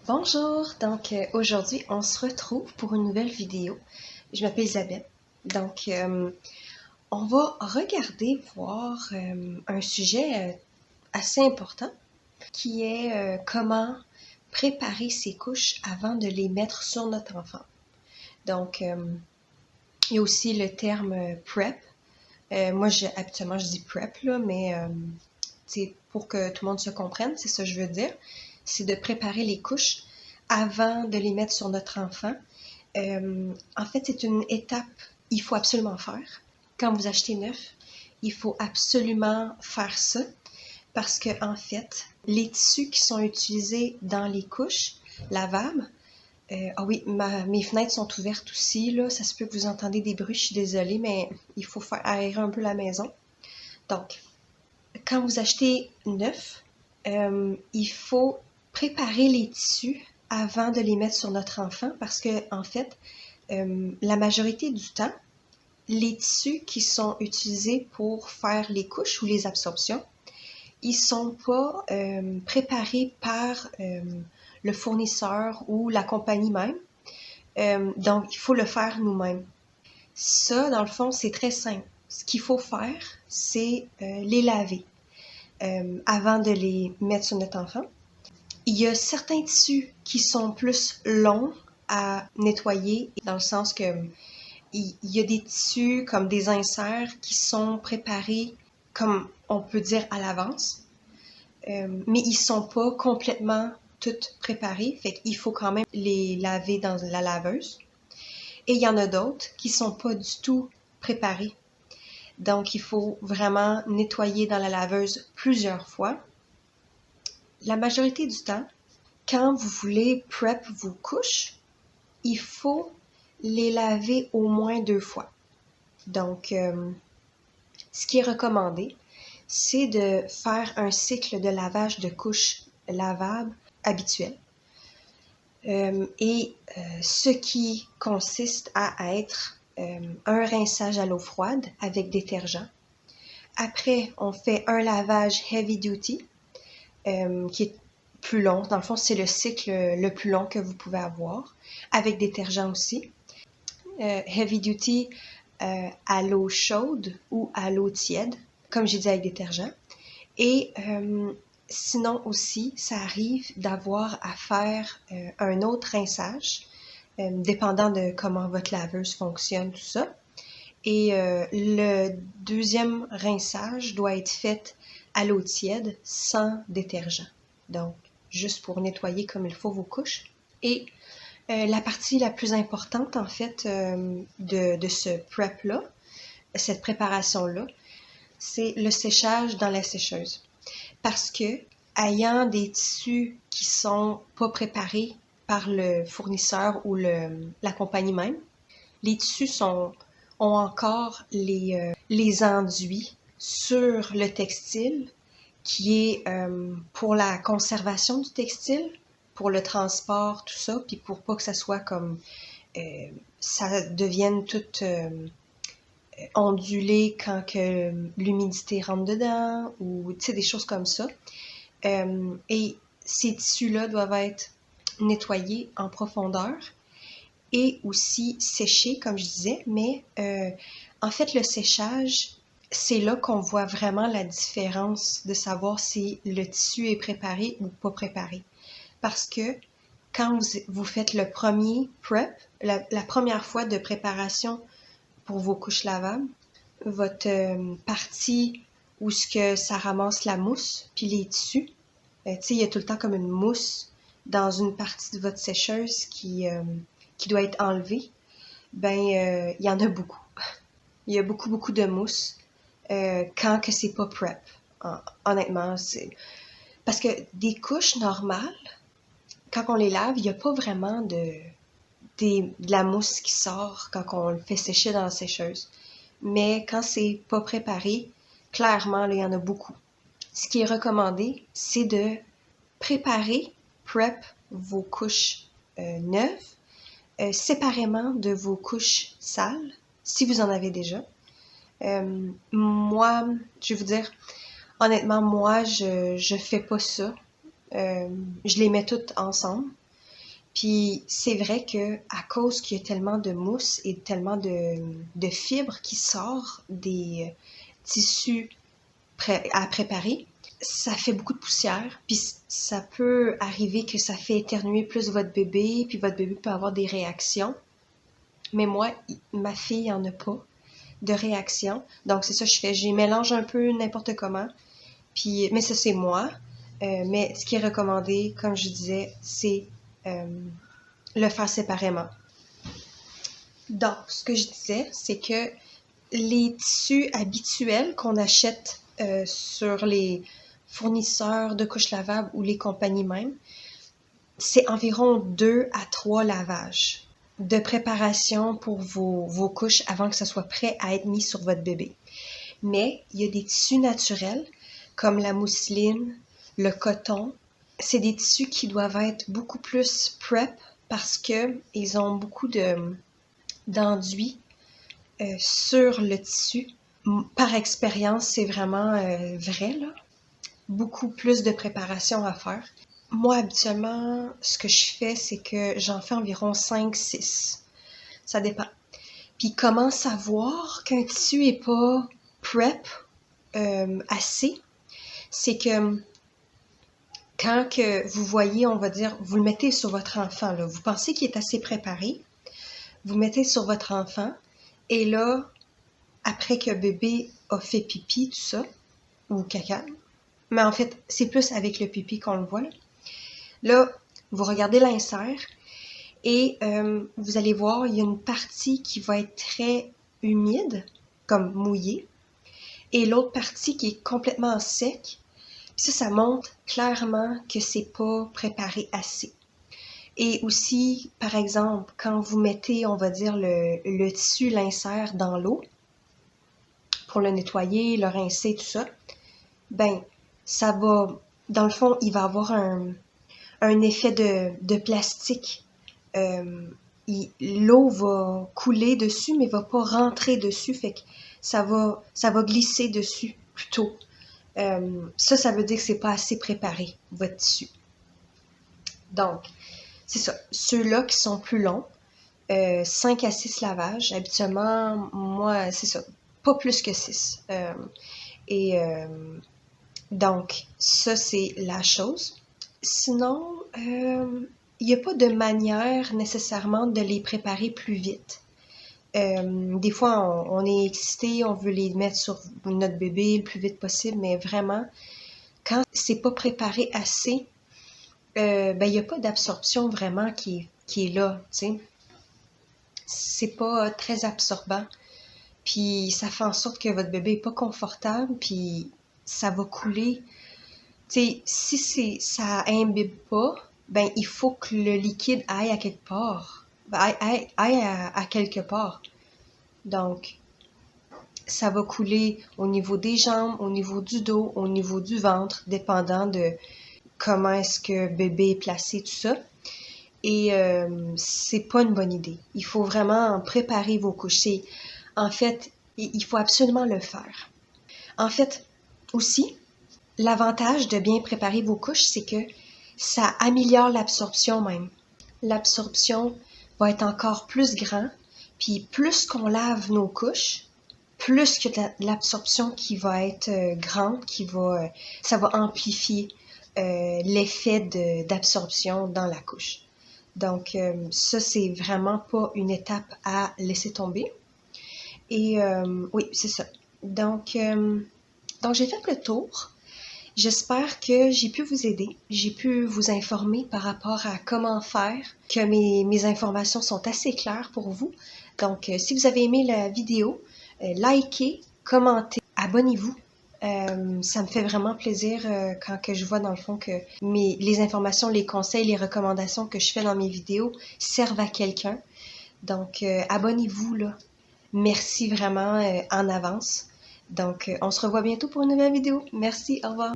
Bonjour, aujourd'hui on se retrouve pour une nouvelle vidéo. Je m'appelle Isabelle. On va voir un sujet assez important qui est comment préparer ses couches avant de les mettre sur notre enfant. Il y a aussi le terme prep. Habituellement je dis prep là, mais pour que tout le monde se comprenne, c'est ça que je veux dire. C'est de préparer les couches avant de les mettre sur notre enfant. En fait, c'est une étape qu'il faut absolument faire. Quand vous achetez neuf, il faut absolument faire ça parce que, en fait, les tissus qui sont utilisés dans les couches lavables, ah oui, mes fenêtres sont ouvertes aussi, là. Ça se peut que vous entendez des bruits, je suis désolée, mais il faut faire aérer un peu la maison. Donc, quand vous achetez neuf, il faut préparer les tissus avant de les mettre sur notre enfant parce que, en fait, la majorité du temps, les tissus qui sont utilisés pour faire les couches ou les absorptions, ils sont pas préparés par le fournisseur ou la compagnie même. Donc, il faut le faire nous-mêmes. Ça, dans le fond, c'est très simple. Ce qu'il faut faire, c'est les laver avant de les mettre sur notre enfant. Il y a certains tissus qui sont plus longs à nettoyer, dans le sens que il y a des tissus comme des inserts qui sont préparés, comme on peut dire, à l'avance, mais ils sont pas complètement toutes préparés, fait qu'il faut quand même les laver dans la laveuse. Et il y en a d'autres qui sont pas du tout préparés. Donc, il faut vraiment nettoyer dans la laveuse plusieurs fois. La majorité du temps, quand vous voulez prep vos couches, il faut les laver au moins 2 fois. Donc, ce qui est recommandé, c'est de faire un cycle de lavage de couches lavables habituel. Ce qui consiste à être un rinçage à l'eau froide avec détergent. Après, on fait un lavage heavy duty, qui est plus long. Dans le fond, c'est le cycle le plus long que vous pouvez avoir, avec détergent aussi. Heavy duty à l'eau chaude ou à l'eau tiède, comme j'ai dit avec détergent. Et sinon aussi, ça arrive d'avoir à faire un autre rinçage, dépendant de comment votre laveuse fonctionne, tout ça. Et le deuxième rinçage doit être fait à l'eau tiède, sans détergent. Donc, juste pour nettoyer comme il faut vos couches. Et la partie la plus importante, en fait, de ce prep-là, cette préparation-là, c'est le séchage dans la sécheuse. Parce que, ayant des tissus qui sont pas préparés par le fournisseur ou la compagnie même, les tissus ont encore les enduits sur le textile qui est pour la conservation du textile, pour le transport, tout ça, puis pour pas que ça soit comme ça devienne tout ondulé quand que l'humidité rentre dedans ou tu sais des choses comme ça. Et ces tissus-là doivent être nettoyés en profondeur et aussi séchés, comme je disais, mais en fait, le séchage, c'est là qu'on voit vraiment la différence de savoir si le tissu est préparé ou pas préparé. Parce que quand vous faites le premier prep, la première fois de préparation pour vos couches lavables, votre partie où ce que ça ramasse la mousse, puis les tissus, tu sais, il y a tout le temps comme une mousse dans une partie de votre sécheuse qui doit être enlevée. Il y en a beaucoup. Il y a beaucoup, beaucoup de mousse quand que c'est pas prep. Honnêtement, c'est... Parce que des couches normales, quand on les lave, il n'y a pas vraiment de la mousse qui sort quand on le fait sécher dans la sécheuse. Mais quand c'est pas préparé, clairement, là, il y en a beaucoup. Ce qui est recommandé, c'est de préparer, prep vos couches neuves, séparément de vos couches sales, si vous en avez déjà. Moi, je vais vous dire, honnêtement, moi, je fais pas ça. Je les mets toutes ensemble. Puis c'est vrai que à cause qu'il y a tellement de mousse et tellement de fibres qui sortent des tissus à préparer, ça fait beaucoup de poussière, puis ça peut arriver que ça fait éternuer plus votre bébé, puis votre bébé peut avoir des réactions. Mais moi, ma fille en a pas de réaction. Donc c'est ça que je fais, je mélange un peu n'importe comment. Puis, mais ça c'est moi. Mais ce qui est recommandé, comme je disais, c'est le faire séparément. Donc, ce que je disais, c'est que les tissus habituels qu'on achète sur les fournisseurs de couches lavables ou les compagnies même, c'est environ 2 à 3 lavages de préparation pour vos couches avant que ça soit prêt à être mis sur votre bébé. Mais il y a des tissus naturels comme la mousseline, le coton. C'est des tissus qui doivent être beaucoup plus prep parce qu'ils ont beaucoup d'enduit sur le tissu. Par expérience, c'est vraiment vrai, là. Beaucoup plus de préparation à faire. Moi, habituellement, ce que je fais, c'est que j'en fais environ 5-6. Ça dépend. Puis comment savoir qu'un tissu est pas prep assez? C'est que quand que vous voyez, on va dire, vous le mettez sur votre enfant, là, vous pensez qu'il est assez préparé, vous mettez sur votre enfant, et là, après que bébé a fait pipi, tout ça, ou caca, mais en fait, c'est plus avec le pipi qu'on le voit, là. Là, vous regardez l'insert, et vous allez voir, il y a une partie qui va être très humide, comme mouillée, et l'autre partie qui est complètement sec. Puis ça montre clairement que c'est pas préparé assez. Et aussi, par exemple, quand vous mettez, on va dire, le tissu, l'insert dans l'eau, pour le nettoyer, le rincer, tout ça, ben, ça va, dans le fond, il va avoir un effet de plastique. L'eau va couler dessus, mais va pas rentrer dessus, fait que ça va glisser dessus plutôt. Ça veut dire que c'est pas assez préparé, votre tissu. Donc, c'est ça. Ceux-là qui sont plus longs, 5 à 6 lavages. Habituellement, moi, c'est ça. Pas plus que 6. Donc, ça, c'est la chose. Sinon, il n'y a pas de manière nécessairement de les préparer plus vite. Des fois, on est excité, on veut les mettre sur notre bébé le plus vite possible, mais vraiment, quand c'est pas préparé assez, ben il n'y a pas d'absorption vraiment qui est là, tu sais. C'est pas très absorbant. Puis ça fait en sorte que votre bébé est pas confortable, puis ça va couler. Tu sais, si ça imbibe pas, ben il faut que le liquide aille à quelque part. Aille à quelque part. Donc, ça va couler au niveau des jambes, au niveau du dos, au niveau du ventre, dépendant de comment est-ce que bébé est placé, tout ça. Et c'est pas une bonne idée. Il faut vraiment préparer vos couches. En fait, il faut absolument le faire. En fait, aussi, l'avantage de bien préparer vos couches, c'est que ça améliore l'absorption même. L'absorption va être encore plus grand, puis plus qu'on lave nos couches, plus que l'absorption qui va être grande, ça va amplifier l'effet d'absorption dans la couche. Donc, ça, c'est vraiment pas une étape à laisser tomber. Et oui, c'est ça. Donc j'ai fait le tour. J'espère que j'ai pu vous aider. J'ai pu vous informer par rapport à comment faire, que mes informations sont assez claires pour vous. Donc, si vous avez aimé la vidéo, likez, commentez, abonnez-vous. Ça me fait vraiment plaisir quand que je vois dans le fond que les informations, les conseils, les recommandations que je fais dans mes vidéos servent à quelqu'un. Donc, abonnez-vous, là. Merci vraiment en avance. Donc, on se revoit bientôt pour une nouvelle vidéo. Merci, au revoir.